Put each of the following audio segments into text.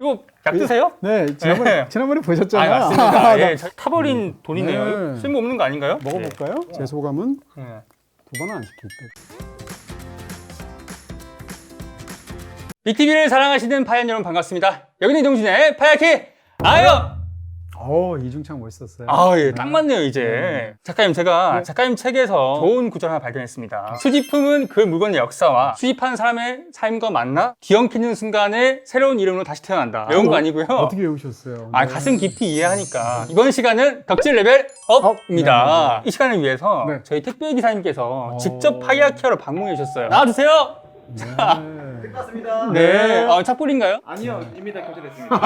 이거 약 드세요? 네, 지난번에 아, 보셨잖아요. 맞습니다. 예, 타버린 돈이네요. 네. 쓸모없는 거 아닌가요? 먹어볼까요? 제 소감은 네. 두 번은 안 시킬게요. 빅TV를 사랑하시는 파이언 여러분 반갑습니다. 여기는 이동진의 파이어키 아이언! 이중창 멋있었어요. 예, 딱 맞네요, 이제. 작가님, 제가 작가님 책에서 좋은 구절 하나 발견했습니다. 수집품은 그 물건의 역사와 수집한 사람의 삶과 만나 뒤엉키는 순간에 새로운 이름으로 다시 태어난다. 외운 거 아니고요. 어떻게 외우셨어요? 네. 가슴 깊이 이해하니까. 이번 시간은 덕질 레벨 업입니다. 이 시간을 위해서 네. 저희 택배 기사님께서 직접 파이어키아로 방문해 주셨어요. 나와주세요! 끝났습니다. 네. 착불인가요? 아니요, 이미 다 교체됐습니다.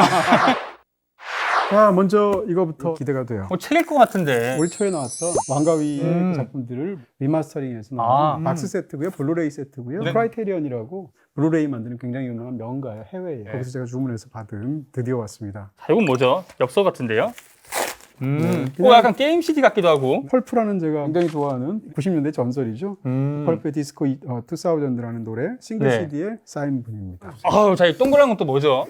자, 먼저 이거부터 기대가 돼요. 책일 것 같은데. 올 초에 나왔던 왕가위의 작품들을 리마스터링해서 나온 박스 세트고요, 블루레이 세트고요. 네. 크라이테리언이라고 블루레이 만드는 굉장히 유명한 명가예요, 해외에. 거기서 제가 주문해서 받은 드디어 왔습니다. 자, 이건 뭐죠? 엽서 같은데요? 그냥- 약간 게임 CD 같기도 하고. 펄프라는 제가 굉장히 좋아하는 90년대 전설이죠. 펄프의 디스코 2000라는 노래 싱글 네. CD의 사인분입니다. 자, 이 동그란 건 또 뭐죠?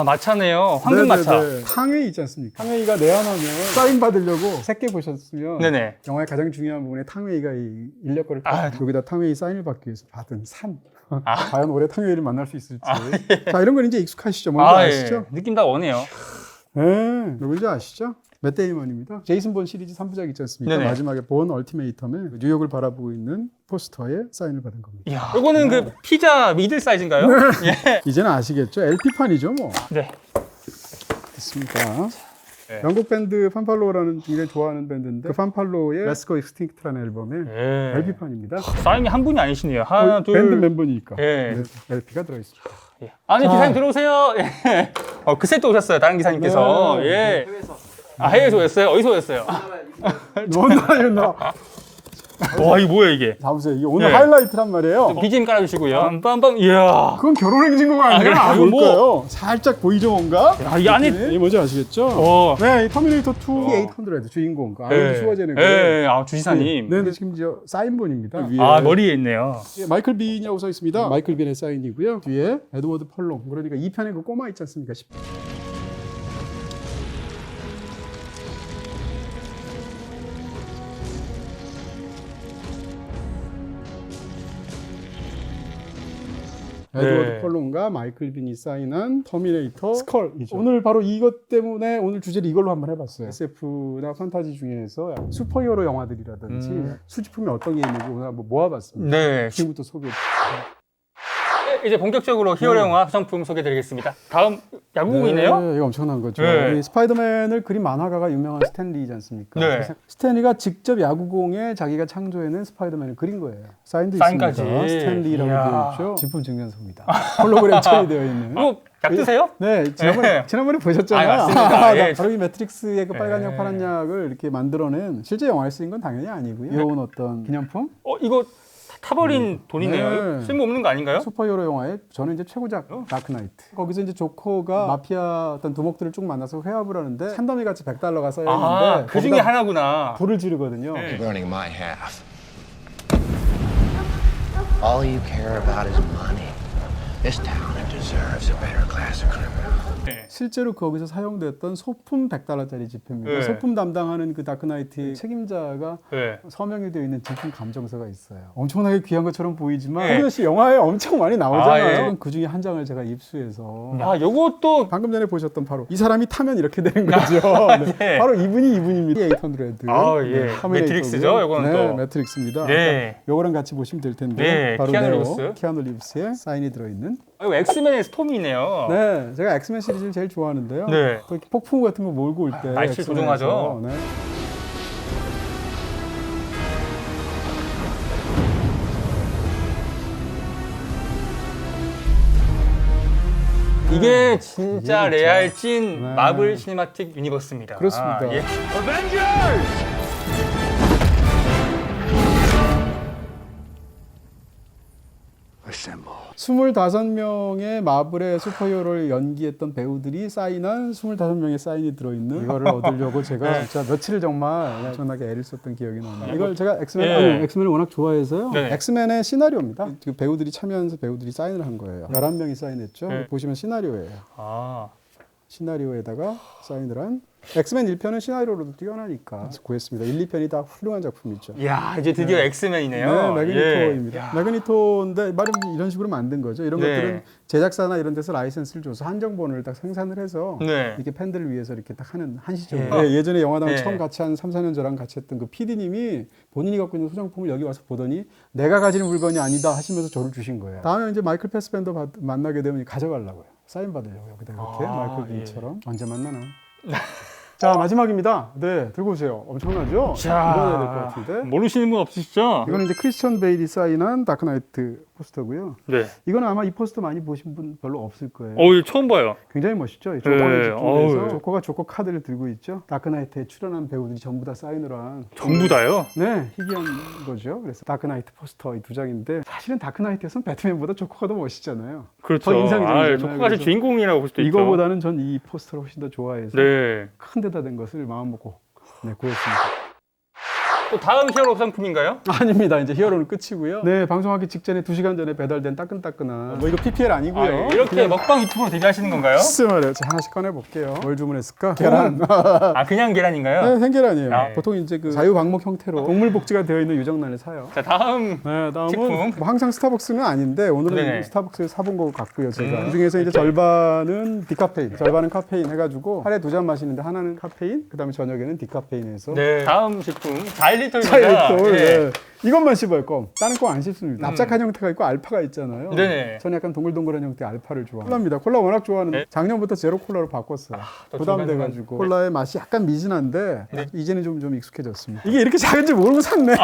마차네요. 황금 마차. 탕웨이 있지 않습니까? 탕웨이가 내한하면 사인 받으려고 새끼 보셨으면 네네. 영화의 가장 중요한 부분에 탕웨이가 이 인력거를 여기다 탕웨이 사인을 받기 위해서 받은 산. 과연 올해 탕웨이를 만날 수 있을지. 자, 이런 건 이제 익숙하시죠? 뭔지 아시죠? 예. 느낌 다 원해요. 네, 누군지 아시죠? 맷 데이먼입니다. 제이슨 본 시리즈 3부작 있지 않습니까? 네네. 마지막에 본 얼티메이텀에 뉴욕을 바라보고 있는 포스터에 사인을 받은 겁니다. 이야, 이거는 그 피자 미들 사이즈인가요? 예. 이제는 아시겠죠? LP판이죠, 뭐. 네. 됐습니다. 네. 영국 밴드 판팔로라는 굉장히 좋아하는 밴드인데 그 판팔로의 Let's Go Extinct라는 앨범의 예. LP판입니다. 사인이 한 분이 아니시네요. 하나, 둘. 밴드 멤버니까 예. 네, LP가 들어있습니다. 예. 아니, 기사님 들어오세요. 예. 그새 또 오셨어요. 다른 기사님께서. 네. 예. 해외에서 해외에서 오셨어요? 어디서 오셨어요? 너나 와, 이게 뭐예요, 이게? 잡으세요. 이게 오늘 네. 하이라이트란 말이에요. BGM 깔아주시고요. 빰빰빰. 이야. 그건 결혼행진곡 아니야? 이거 뭐? 뭘까요? 살짝 보이죠, 뭔가? 이 안에. 이게 뭔지 아시겠죠? 네, 이 터미네이터 2 800 주인공, 아놀드 슈워제네거. 주지사님. 네, 지금 저 사인본입니다. 위에 머리에 있네요. 마이클 빈이라고 써 있습니다. 마이클 빈의 사인이고요. 뒤에 에드워드 펄롱. 그러니까 2편에 그 꼬마 있지 않습니까? 에드워드 펄롱과 마이클 빈이 사인한 터미네이터 스컬이죠. 오늘 바로 이것 때문에 오늘 주제를 이걸로 한번 해봤어요. SF나 판타지 중에서 슈퍼히어로 영화들이라든지 수집품이 어떤 게 있는지 오늘 한번 모아봤습니다. 네. 지금부터 소개. 이제 본격적으로 히어로 영화 상품 소개드리겠습니다. 다음 야구공이네요. 네, 이거 엄청난 거죠. 네. 이 스파이더맨을 그린 만화가가 유명한 스탠리이지 않습니까? 네. 그래서 스탠리가 직접 야구공에 자기가 창조해낸 스파이더맨을 그린 거예요. 사인도 사인까지. 있습니다. 스탠리라고 이야. 되어 있죠. 진품 증명서입니다. 홀로그램 처리되어 있는. 이거 약 드세요? 네, 지난번에 보셨잖아요. 맞습니다. 예. 바로 이 매트릭스의 그 빨간 약, 파란 약을 이렇게 만들어낸 실제 영화에 쓰인 건 당연히 아니고요. 이런 어떤 기념품? 이거 타버린 돈이네요. 네. 쓸모없는 거 아닌가요? 슈퍼히어로 영화의 저는 이제 최고작 다크나이트. 거기서 이제 조커가 마피아 어떤 두목들을 쭉 만나서 회합을 하는데 산더미 같이 $100가 써야 했는데 그 중에 하나구나. 불을 지르거든요. 네. burning my half. All you care about is money. This town deserves a better class of criminal. 실제로 거기서 사용됐던 소품 $100짜리 지폐입니다. 네. 소품 담당하는 그 다크나이트의 책임자가 네. 서명이 되어 있는 진품 감정서가 있어요. 엄청나게 귀한 것처럼 보이지만 네. 홍현 씨 영화에 엄청 많이 나오잖아요. 예. 그 중에 한 장을 제가 입수해서 요것도 방금 전에 보셨던 바로 이 사람이 타면 이렇게 되는 거죠. 네. 예. 바로 이분입니다. 800. 예. 매트릭스죠, 요거는 네, 또. 매트릭스입니다. 네. 요거랑 같이 보시면 될 텐데 네, 바로 키아누 네오, 리브스. 키아누 리브스의 사인이 들어있는. 이거 엑스맨의 스톰이네요. 네, 제가 엑스맨 시리즈를 제일 좋아하는데요. 네. 또 이렇게 폭풍 같은 거 몰고 올 때 날씨 조종하죠. 네. 이게 진짜 이게 레알 찐 네. 마블 시네마틱 유니버스입니다. 그렇습니다. 예. Assemble. 25명의 마블의 슈퍼히어로를 연기했던 배우들이 사인한 25명의 사인이 들어있는 이거를 얻으려고 제가 진짜 며칠 정말 엄청나게 애를 썼던 기억이 납니다. 이걸 제가 엑스맨을 워낙 좋아해서요. 네. 엑스맨의 시나리오입니다. 그 배우들이 참여하면서 배우들이 사인을 한 거예요. 11명이 사인했죠. 보시면 시나리오예요. 아. 시나리오에다가 사인을 한 엑스맨 1편은 시나리오로도 뛰어나니까 구했습니다. 1, 2편이 다 훌륭한 작품이죠. 이야, 이제 드디어 엑스맨이네요. 네, 매그니토입니다. 야. 매그니토인데 말은 이런 식으로 만든 거죠. 이런 네. 것들은 제작사나 이런 데서 라이센스를 줘서 한정본을 딱 생산을 해서 네. 이렇게 팬들을 위해서 이렇게 딱 하는 한시죠. 예전에 영화당을 처음 같이 한 3, 4년 저랑 같이 했던 그 PD님이 본인이 갖고 있는 소장품을 여기 와서 보더니 내가 가지는 물건이 아니다 하시면서 저를 주신 거예요. 다음에 이제 마이클 패스벤더 만나게 되면 가져가려고요. 사인 받으려고 여기다 이렇게 마이클 빈처럼 언제 만나나. 자, 마지막입니다. 네, 들고 오세요. 엄청나죠? 이거 해야 될 것 같은데. 모르시는 분 없으시죠? 이거는 이제 크리스천 베일이 사인한 다크나이트 포스터고요. 네. 이거는 아마 이 포스터 많이 보신 분 별로 없을 거예요. 이거 처음 봐요. 굉장히 멋있죠? 네, 조커에 집중해서 어우. 조커가 조커 카드를 들고 있죠. 다크나이트에 출연한 배우들이 전부 다 사인을 한 전부 다요? 네, 희귀한 거죠. 그래서 다크나이트 포스터 이 두 장인데 사실은 다크나이트에서는 배트맨보다 조커가 더 멋있잖아요. 그렇죠. 더 인상적이잖아요. 조커가 그래서 주인공이라고 볼 수도 있죠. 이거보다는 전 이 포스터를 훨씬 더 좋아해서 네. 큰 데다 된 것을 마음 먹고 구했습니다. 또 다음 히어로 상품인가요? 아닙니다. 이제 히어로는 끝이고요. 네, 방송하기 직전에 2시간 전에 배달된 따끈따끈한 뭐 이거 PPL 아니고요. 이렇게 먹방 유튜브로 데뷔하시는 건가요? 글쎄 말이에요. 자, 하나씩 꺼내볼게요. 뭘 주문했을까? 계란. 그냥 계란인가요? 네, 생계란이에요. 네. 보통 이제 그 자유방목 형태로 동물복지가 되어 있는 유정란을 사요. 자, 다음 네, 다음은 제품. 뭐 항상 스타벅스는 아닌데 오늘은 네네. 스타벅스에서 사본 거 같고요. 제가 그 중에서 이제 절반은 디카페인, 절반은 카페인 해가지고 하루에 2잔 마시는데 하나는 카페인, 그다음에 저녁에는 디카페인해서. 네. 다음 제품 자일리톨입니다. 자일리톨. 네. 네. 이것만 씹어요, 껌. 다른 거 안 씹습니다. 납작한 형태가 있고 알파가 있잖아요. 네네. 저는 약간 동글동글한 형태의 알파를 좋아합니다. 콜라입니다. 콜라 워낙 좋아하는데 네. 작년부터 제로 콜라로 바꿨어요. 또 부담돼가지고. 콜라의 맛이 약간 미진한데 네. 이제는 좀 익숙해졌습니다. 이게 이렇게 작은지 모르고 샀네.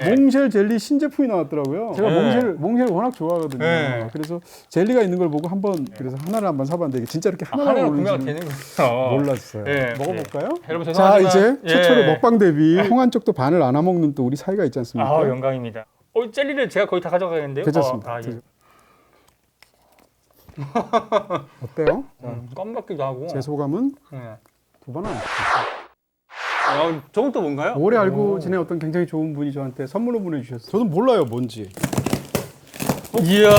몽쉘 젤리 신제품이 나왔더라고요. 제가 네. 몽쉘 워낙 좋아하거든요. 네. 그래서 젤리가 있는 걸 보고 한번 그래서 하나를 한번 사봤는데 이게 진짜 이렇게 하나로 하나로 구매가 오는지 되는군요. 몰랐어요. 네. 먹어볼까요? 여러분 자, 죄송하지만 이제 최초로 예. 먹방 대비 홍한 쪽도 반을 안 와먹는 또 우리 사이가 있지 않습니까? 영광입니다. 젤리를 제가 거의 다 가져가겠는데요? 괜찮습니다. 예. 어때요? 껌 같기도 하고. 제 소감은 네. 두 번은 안 저건 또 뭔가요? 오래 알고 지낸 어떤 굉장히 좋은 분이 저한테 선물로 보내주셨어요. 저는 몰라요, 뭔지. 이야.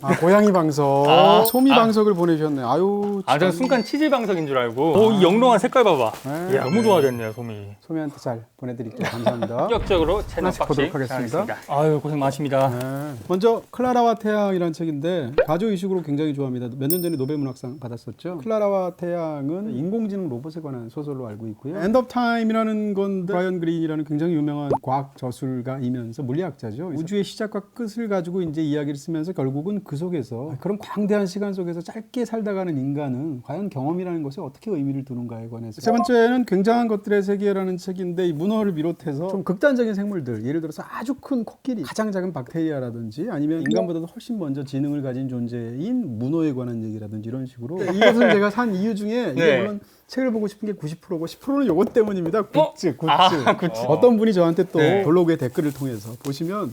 아, 고양이 방석. 소미 방석을 보내주셨네요. 아유, 참. 저는 순간 치즈 방석인 줄 알고. 이 영롱한 색깔 봐봐. 네. 이야, 너무 좋아졌네요, 소미. 소미한테 잘 보내드릴게요. 감사합니다. 본격적으로 채널 하나씩 박싱 보도록 하겠습니다. 아유, 고생 많으십니다. 네. 먼저 클라라와 태양이라는 책인데 가족 이식으로 굉장히 좋아합니다. 몇 년 전에 노벨문학상 받았었죠. 클라라와 태양은 인공지능 로봇에 관한 소설로 알고 있고요. 엔드 오브 타임이라는 건데 브라이언 그린이라는 굉장히 유명한 과학 저술가이면서 물리학자죠. 우주의 시작과 끝을 가지고 이제 이야기를 쓰면서 결국은 그 속에서 그런 광대한 시간 속에서 짧게 살다가는 인간은 과연 경험이라는 것에 어떻게 의미를 두는가에 관해서. 세 번째는 굉장한 것들의 세계라는 책인데 이 문어를 비롯해서 좀 극단적인 생물들, 예를 들어서 아주 큰 코끼리, 가장 작은 박테리아라든지 아니면 인간보다도 훨씬 먼저 지능을 가진 존재인 문어에 관한 얘기라든지 이런 식으로. 이것을 제가 산 이유 중에 이게 네. 물론 책을 보고 싶은 게 90%고 10%는 요것 때문입니다. 굿즈. 굿즈. 어떤 분이 저한테 또 네. 블로그에 댓글을 통해서 보시면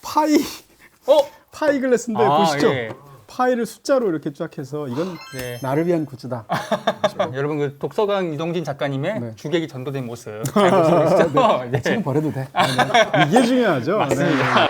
파이 글래스인데 아, 보시죠. 예. 파이를 숫자로 이렇게 쫙 해서 이건 네. 나를 위한 굿즈다. 여러분 그 독서강 이동진 작가님의 네. 주객이 전도된 모습 잘 보시고 계시죠? 네. 책은 버려도 돼. 이게 중요하죠. 맞습니다.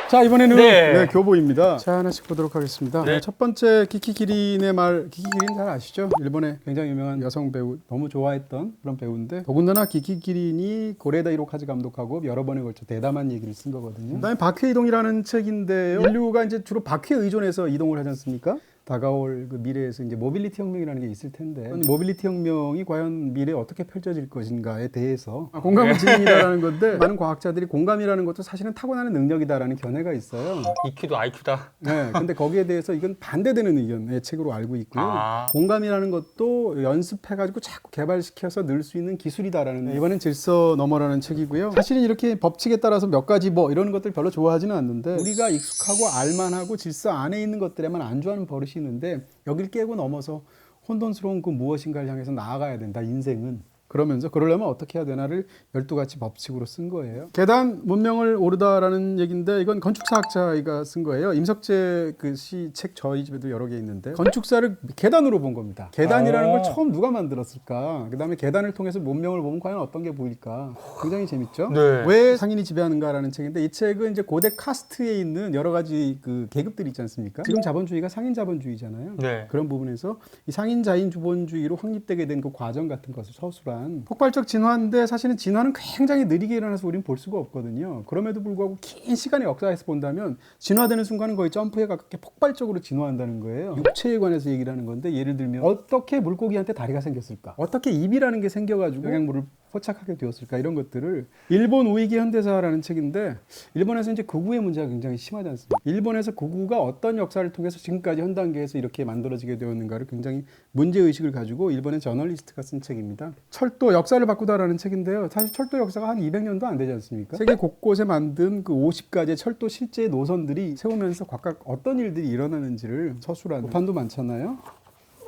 자, 이번에는 네. 교보입니다. 자, 하나씩 보도록 하겠습니다. 네. 첫 번째 키키키린의 말. 키키키린 잘 아시죠? 일본의 굉장히 유명한 여성 배우, 너무 좋아했던 그런 배우인데 더군다나 키키키린이 고레다 히로카즈 감독하고 여러 번에 걸쳐 대담한 얘기를 쓴 거거든요. 그다음에 박해 이동이라는 책인데요. 인류가 이제 주로 박해에 의존해서 이동을 하지 않습니까? 다가올 그 미래에서 이제 모빌리티 혁명이라는 게 있을 텐데 모빌리티 혁명이 과연 미래에 어떻게 펼쳐질 것인가에 대해서 공감은 지능이다라는 건데 많은 과학자들이 공감이라는 것도 사실은 타고나는 능력이다라는 견해가 있어요. EQ도 IQ다. 네, 근데 거기에 대해서 이건 반대되는 의견의 책으로 알고 있고요. 공감이라는 것도 연습해가지고 자꾸 개발시켜서 늘 수 있는 기술이다라는 이번엔 질서 너머라는 책이고요. 사실은 이렇게 법칙에 따라서 몇 가지 뭐 이런 것들 별로 좋아하지는 않는데 우리가 익숙하고 알만하고 질서 안에 있는 것들에만 안주하는 버릇이 있는데 여길 깨고 넘어서 혼돈스러운 그 무엇인가를 향해서 나아가야 된다. 인생은 그러면서 그러려면 어떻게 해야 되나를 12가지 법칙으로 쓴 거예요. 계단 문명을 오르다라는 얘기인데 이건 건축사학자가 쓴 거예요. 임석재 그 시 책 저희 집에도 여러 개 있는데 건축사를 계단으로 본 겁니다. 계단이라는 걸 처음 누가 만들었을까? 그다음에 계단을 통해서 문명을 보면 과연 어떤 게 보일까? 굉장히 재밌죠? 네. 왜 상인이 지배하는가라는 책인데 이 책은 이제 고대 카스트에 있는 여러 가지 그 계급들이 있지 않습니까? 지금 자본주의가 상인 자본주의잖아요. 네. 그런 부분에서 이 상인 자인 주본주의로 확립되게 된 그 과정 같은 것을 서술한 폭발적 진화인데 사실은 진화는 굉장히 느리게 일어나서 우리는 볼 수가 없거든요. 그럼에도 불구하고 긴 시간의 역사에서 본다면 진화되는 순간은 거의 점프에 가깝게 폭발적으로 진화한다는 거예요. 육체에 관해서 얘기를 하는 건데 예를 들면 어떻게 물고기한테 다리가 생겼을까? 어떻게 입이라는 게 생겨가지고 영양물을 포착하게 되었을까? 이런 것들을 일본 우익의 현대사라는 책인데 일본에서 이제 극우의 문제가 굉장히 심하지 않습니까? 일본에서 극우가 어떤 역사를 통해서 지금까지 현 단계에서 이렇게 만들어지게 되었는가를 굉장히 문제의식을 가지고 일본의 저널리스트가 쓴 책입니다. 철도 역사를 바꾸다라는 책인데요. 사실 철도 역사가 한 200년도 안 되지 않습니까? 세계 곳곳에 만든 그 50가지의 철도 실제 노선들이 세우면서 각각 어떤 일들이 일어나는지를 서술한 도판도 많잖아요.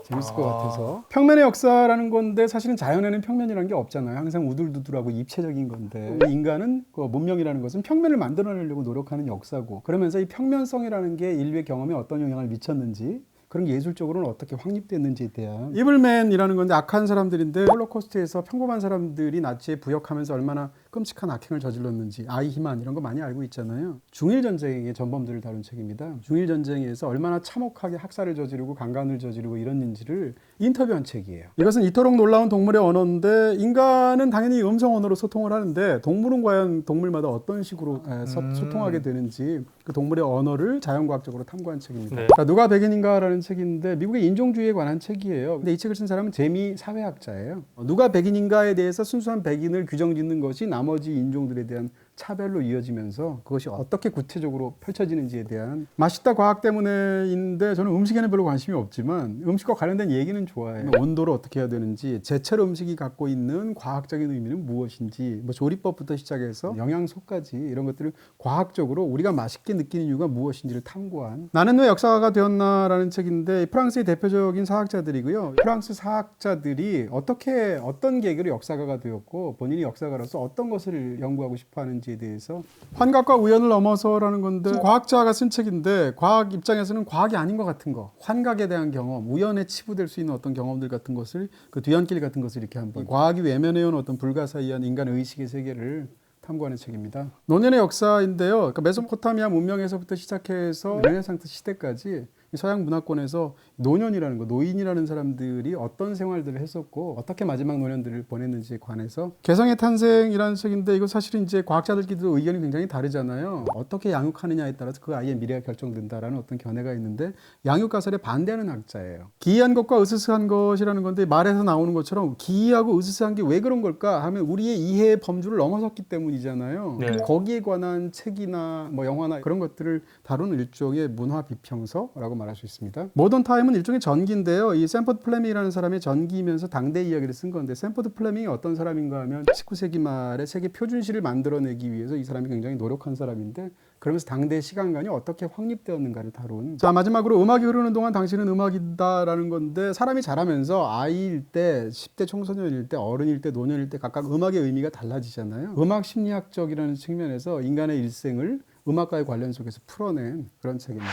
재밌을 것 같아서. 평면의 역사라는 건데 사실은 자연에는 평면이라는 게 없잖아요. 항상 우둘두둘하고 입체적인 건데 인간은 그 문명이라는 것은 평면을 만들어내려고 노력하는 역사고 그러면서 이 평면성이라는 게 인류의 경험에 어떤 영향을 미쳤는지 그런 게 예술적으로는 어떻게 확립됐는지에 대한 이블맨이라는 건데 악한 사람들인데 홀로코스트에서 평범한 사람들이 나치에 부역하면서 얼마나 끔찍한 악행을 저질렀는지 아이히만 이런 거 많이 알고 있잖아요. 중일전쟁의 전범들을 다룬 책입니다. 중일전쟁에서 얼마나 참혹하게 학살을 저지르고 강간을 저지르고 이랬는지를 인터뷰한 책이에요. 이것은 이토록 놀라운 동물의 언어인데 인간은 당연히 음성 언어로 소통을 하는데 동물은 과연 동물마다 어떤 식으로 소통하게 되는지 그 동물의 언어를 자연과학적으로 탐구한 책입니다. 네. 자, 누가 백인인가라는 책인데 미국의 인종주의에 관한 책이에요. 근데 이 책을 쓴 사람은 재미 사회학자예요. 누가 백인인가에 대해서 순수한 백인을 규정짓는 것이 나머지 인종들에 대한 차별로 이어지면서 그것이 어떻게 구체적으로 펼쳐지는지에 대한 맛있다 과학 때문에인데 저는 음식에는 별로 관심이 없지만 음식과 관련된 얘기는 좋아해요. 온도를 어떻게 해야 되는지 제철 음식이 갖고 있는 과학적인 의미는 무엇인지 뭐 조리법부터 시작해서 영양소까지 이런 것들을 과학적으로 우리가 맛있게 느끼는 이유가 무엇인지를 탐구한 나는 왜 역사가가 되었나라는 책인데 프랑스의 대표적인 사학자들이고요. 프랑스 사학자들이 어떻게 어떤 계기로 역사가가 되었고 본인이 역사가로서 어떤 것을 연구하고 싶어 하는지 대해서 환각과 우연을 넘어서라는 건데 과학자가 쓴 책인데 과학 입장에서는 과학이 아닌 것 같은 거 환각에 대한 경험 우연에 치부될 수 있는 어떤 경험들 같은 것을 그 뒤안길 같은 것을 이렇게 한번 과학이 외면해온 어떤 불가사의한 인간의 의식의 세계를 탐구하는 책입니다. 노년의 역사인데요. 그러니까 메소포타미아 문명에서부터 시작해서 르네상스 시대까지 서양 문화권에서 노년이라는 거, 노인이라는 사람들이 어떤 생활들을 했었고 어떻게 마지막 노년들을 보냈는지에 관해서 개성의 탄생이라는 책인데 이거 사실은 이제 과학자들끼리도 의견이 굉장히 다르잖아요. 어떻게 양육하느냐에 따라서 그 아이의 미래가 결정된다라는 어떤 견해가 있는데 양육가설에 반대하는 학자예요. 기이한 것과 으스스한 것이라는 건데 말에서 나오는 것처럼 기이하고 으스스한 게 왜 그런 걸까 하면 우리의 이해의 범주를 넘어섰기 때문이잖아요. 네. 거기에 관한 책이나 뭐 영화나 그런 것들을 다루는 일종의 문화 비평서라고 말할 수 있습니다. 모던 타임은 일종의 전기인데요. 이 샌포드 플레밍이라는 사람의 전기이면서 당대 이야기를 쓴 건데 샌포드 플레밍이 어떤 사람인가 하면 19세기 말에 세계 표준시를 만들어내기 위해서 이 사람이 굉장히 노력한 사람인데 그러면서 당대 시간관이 어떻게 확립되었는가를 다룬. 자, 마지막으로 음악이 흐르는 동안 당신은 음악이다라는 건데 사람이 자라면서 아이일 때, 10대 청소년일 때, 어른일 때, 노년일 때 각각 음악의 의미가 달라지잖아요. 음악 심리학적이라는 측면에서 인간의 일생을 음악과의 관련 속에서 풀어낸 그런 책입니다.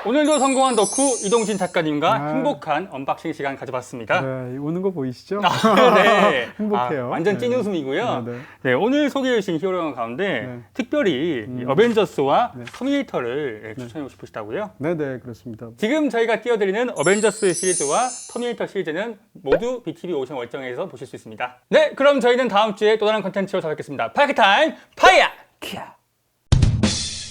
오늘도 성공한 덕후 이동진 작가님과 행복한 언박싱 시간 가져봤습니다. 네, 우는 거 보이시죠? 네. 행복해요. 완전 찐 네. 웃음이고요. 네, 네. 네, 오늘 소개해 주신 히어로 영화 가운데 네. 특별히 이 어벤져스와 네. 터미네이터를 추천하고 싶으시다고요? 네, 그렇습니다. 지금 저희가 띄워드리는 어벤져스 시리즈와 터미네이터 시리즈는 모두 BTV 오션 월정에서 보실 수 있습니다. 네, 그럼 저희는 다음 주에 또 다른 컨텐츠로 찾아뵙겠습니다. 파이크타임 파이어! 키야!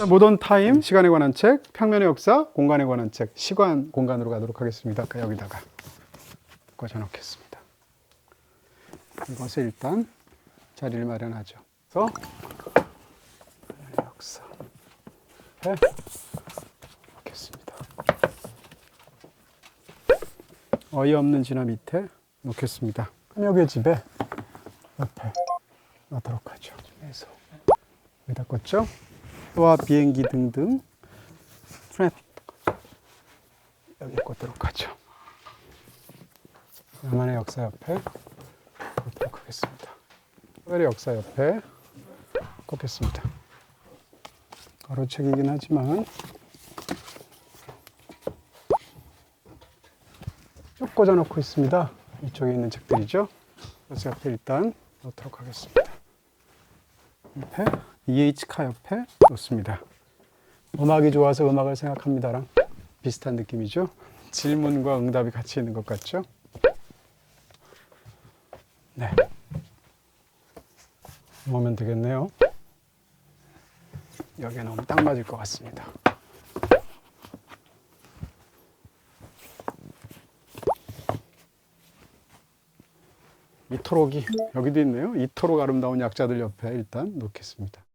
모던 타임, 시간에 관한 책, 평면의 역사, 공간에 관한 책, 시간, 공간으로 가도록 하겠습니다. 여기다가 꽂아놓겠습니다. 이것을 일단 자리를 마련하죠. 그래서 역사 놓겠습니다. 어이없는 진화 밑에 놓겠습니다. 여기 집에 옆에 놔도록 하죠. 그래서 여기다 꽂죠. 와 비행기 등등 트랩 여기 꽂도록 하죠. 나만의 역사 옆에 꽂도록 하겠습니다. 카벨의 역사 옆에 꽂겠습니다. 가로책이긴 하지만 쭉 꽂아 놓고 있습니다. 이쪽에 있는 책들이죠. 그래서 옆에 일단 놓도록 하겠습니다. 옆에 EH카 옆에 놓습니다. 음악이 좋아서 음악을 생각합니다랑 비슷한 느낌이죠. 질문과 응답이 같이 있는 것 같죠. 네, 놓으면 되겠네요. 여기에 넣으면 딱 맞을 것 같습니다. 이토록이 여기도 있네요. 이토록 아름다운 약자들 옆에 일단 놓겠습니다.